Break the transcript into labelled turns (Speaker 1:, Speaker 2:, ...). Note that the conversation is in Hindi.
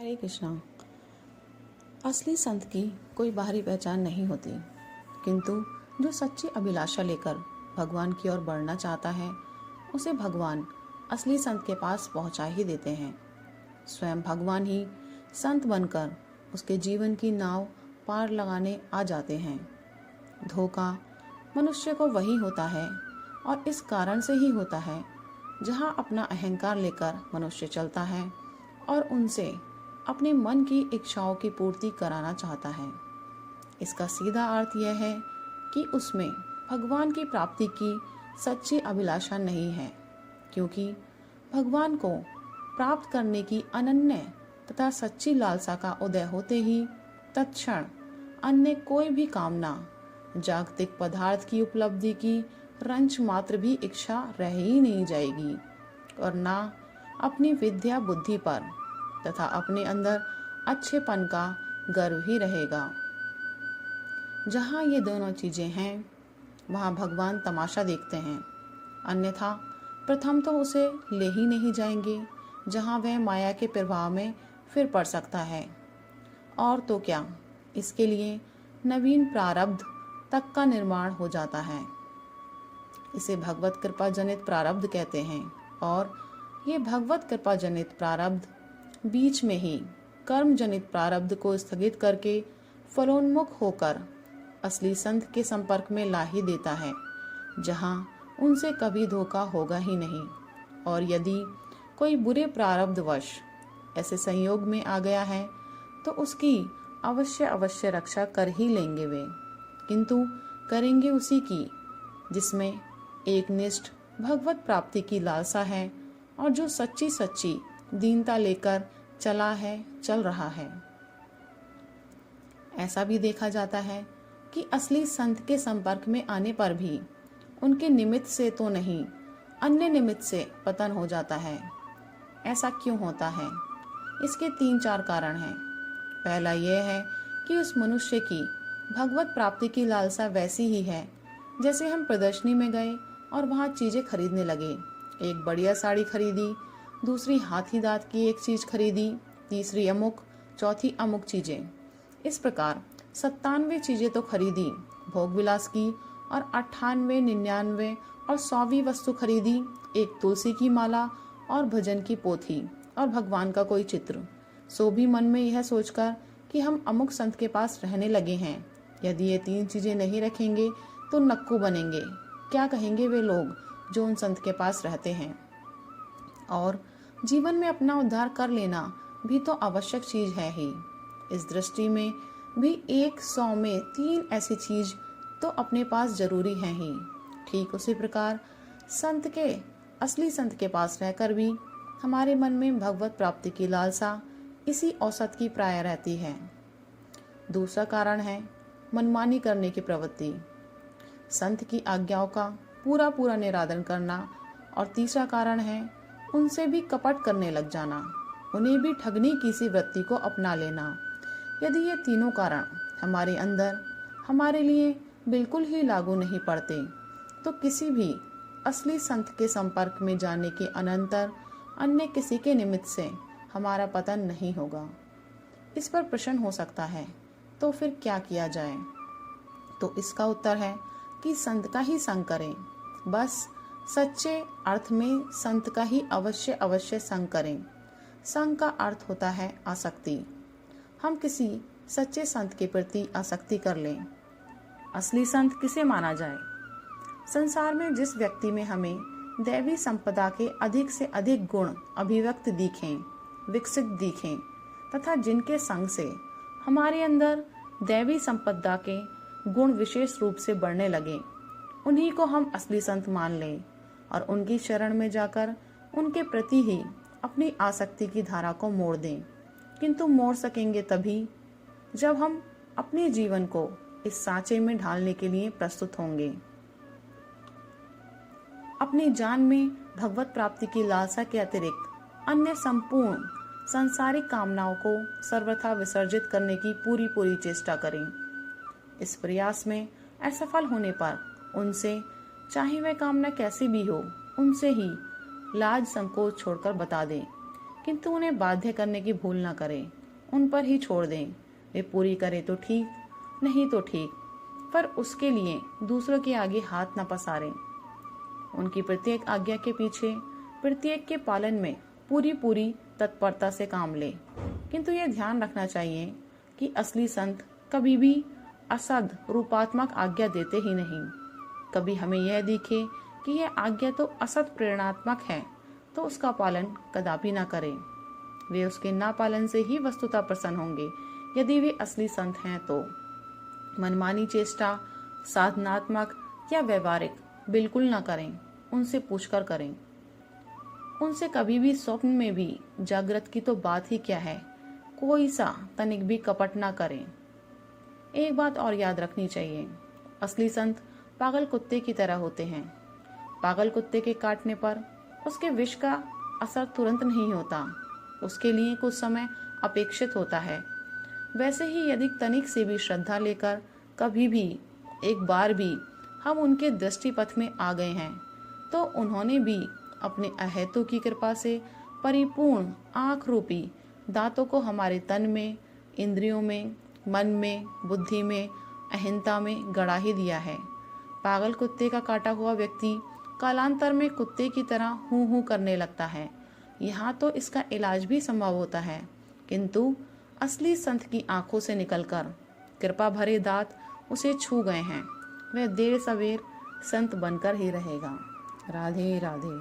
Speaker 1: हरे कृष्णा। असली संत की कोई बाहरी पहचान नहीं होती, किंतु जो सच्ची अभिलाषा लेकर भगवान की ओर बढ़ना चाहता है, उसे भगवान असली संत के पास पहुंचा ही देते हैं। स्वयं भगवान ही संत बनकर उसके जीवन की नाव पार लगाने आ जाते हैं। धोखा मनुष्य को वही होता है, और इस कारण से ही होता है जहाँ अपना अहंकार लेकर मनुष्य चलता है और उनसे अपने मन की इच्छाओं की पूर्ति कराना चाहता है। इसका सीधा अर्थ यह है कि उसमें भगवान की प्राप्ति की सच्ची अभिलाषा नहीं है, क्योंकि भगवान को प्राप्त करने की अनन्य तथा सच्ची लालसा का उदय होते ही तत्क्षण अन्य कोई भी कामना, जागतिक पदार्थ की उपलब्धि की रंच मात्र भी इच्छा रह ही नहीं जाएगी, और ना अपनी विद्या बुद्धि पर तथा अपने अंदर अच्छेपन का गर्व ही रहेगा। जहाँ ये दोनों चीज़ें हैं, वहाँ भगवान तमाशा देखते हैं, अन्यथा प्रथम तो उसे ले ही नहीं जाएंगे जहाँ वह माया के प्रभाव में फिर पड़ सकता है। और तो क्या, इसके लिए नवीन प्रारब्ध तक का निर्माण हो जाता है। इसे भगवत कृपा जनित प्रारब्ध कहते हैं, और ये भगवत कृपा जनित प्रारब्ध बीच में ही कर्म जनित प्रारब्ध को स्थगित करके फलोन्मुख होकर असली संत के संपर्क में ला ही देता है, जहाँ उनसे कभी धोखा होगा ही नहीं। और यदि कोई बुरे प्रारब्धवश ऐसे संयोग में आ गया है तो उसकी अवश्य रक्षा कर ही लेंगे वे, किंतु करेंगे उसी की जिसमें एकनिष्ठ भगवत प्राप्ति की लालसा है और जो सच्ची दीनता लेकर चल रहा है। ऐसा भी देखा जाता है कि असली संत के संपर्क में आने पर भी उनके निमित्त से तो नहीं, अन्य निमित्त से पतन हो जाता है। ऐसा क्यों होता है? इसके 3-4 कारण हैं। पहला यह है कि उस मनुष्य की भगवत प्राप्ति की लालसा वैसी ही है जैसे हम प्रदर्शनी में गए और वहाँ चीजें खरीदने लगे। एक बढ़िया साड़ी खरीदी, दूसरी हाथी दांत की एक चीज खरीदी, तीसरी अमुक, चौथी अमुक चीजें। इस प्रकार 97 चीजें तो खरीदी भोग विलास की, और 98, 99 और 100वीं वस्तु खरीदी एक तुलसी की माला और भजन की पोथी और भगवान का कोई चित्र, सो भी मन में यह सोचकर कि हम अमुक संत के पास रहने लगे हैं। यदि ये 3 चीजें नहीं रखेंगे तो नक्कू बनेंगे। क्या कहेंगे वे लोग जो उन संत के पास रहते हैं? और जीवन में अपना उद्धार कर लेना भी तो आवश्यक चीज है ही। इस दृष्टि में भी 100 में 3 ऐसी चीज तो अपने पास जरूरी है ही। ठीक उसी प्रकार असली संत के पास रहकर भी हमारे मन में भगवत प्राप्ति की लालसा इसी औसत की प्राय रहती है। दूसरा कारण है मनमानी करने की प्रवृत्ति, संत की आज्ञाओं का पूरा निरादरण करना। और तीसरा कारण है उनसे भी कपट करने लग जाना, उन्हें भी ठगने की सी वृत्ति को अपना लेना। यदि ये तीनों कारण हमारे अंदर हमारे लिए बिल्कुल ही लागू नहीं पड़ते तो किसी भी असली संत के संपर्क में जाने के अनंतर अन्य किसी के निमित्त से हमारा पतन नहीं होगा। इस पर प्रश्न हो सकता है, तो फिर क्या किया जाए? तो इसका उत्तर है कि संत का ही संग करें। बस सच्चे अर्थ में संत का ही अवश्य संग करें। संग का अर्थ होता है आसक्ति। हम किसी सच्चे संत के प्रति आसक्ति कर लें। असली संत किसे माना जाए? संसार में जिस व्यक्ति में हमें दैवी संपदा के अधिक से अधिक गुण अभिव्यक्त दिखें, विकसित दिखें, तथा जिनके संग से हमारे अंदर दैवी संपदा के गुण विशेष रूप से बढ़ने लगे, उन्हीं को हम असली संत मान लें और उनकी शरण में जाकर उनके प्रति ही अपनी आसक्ति की धारा को मोड़ दें। किंतु मोड़ सकेंगे तभी जब हम अपने जीवन को इस सांचे में ढालने के लिए प्रस्तुत होंगे। अपनी जान में भगवत प्राप्ति की लालसा के अतिरिक्त अन्य संपूर्ण सांसारिक कामनाओं को सर्वथा विसर्जित करने की पूरी चेष्टा करें। इस प्रयास में असफल होने पर उनसे, चाहे वह कामना कैसी भी हो, उनसे ही लाज संकोच छोड़कर बता दें, किंतु उन्हें बाध्य करने की भूल न करें। उन पर ही छोड़ दें। वे पूरी करे तो ठीक, नहीं तो ठीक, पर उसके लिए दूसरों के आगे हाथ न पसारें। उनकी प्रत्येक आज्ञा के पीछे, प्रत्येक के पालन में पूरी पूरी तत्परता से काम ले। किंतु यह ध्यान रखना चाहिए कि असली संत कभी भी असद रूपात्मक आज्ञा देते ही नहीं। कभी हमें यह दिखे कि यह आज्ञा तो असत प्रेरणात्मक है, तो उसका पालन कदापि न करें। वे उसके ना पालन से ही वस्तुतः प्रसन्न होंगे, यदि वे असली संत हैं तो। मनमानी चेष्टा, साधनात्मक या व्यवहारिक बिल्कुल न करें, उनसे पूछकर करें। उनसे कभी भी स्वप्न में भी, जागृत की तो बात ही क्या है, कोई सा तनिक भी कपट न करें। एक बात और याद रखनी चाहिए, असली संत पागल कुत्ते की तरह होते हैं। पागल कुत्ते के काटने पर उसके विष का असर तुरंत नहीं होता, उसके लिए कुछ समय अपेक्षित होता है। वैसे ही यदि तनिक से भी श्रद्धा लेकर कभी भी एक बार भी हम उनके दृष्टिपथ में आ गए हैं, तो उन्होंने भी अपने अहेतु की कृपा से परिपूर्ण आँख रूपी दांतों को हमारे तन में, इंद्रियों में, मन में, बुद्धि में, अहिंसा में गड़ा ही दिया है। पागल कुत्ते का काटा हुआ व्यक्ति कालांतर में कुत्ते की तरह हूँ हूँ करने लगता है। यहाँ तो इसका इलाज भी संभव होता है, किंतु असली संत की आंखों से निकलकर कृपा भरे दांत उसे छू गए हैं, वह देर सवेर संत बनकर ही रहेगा। राधे राधे।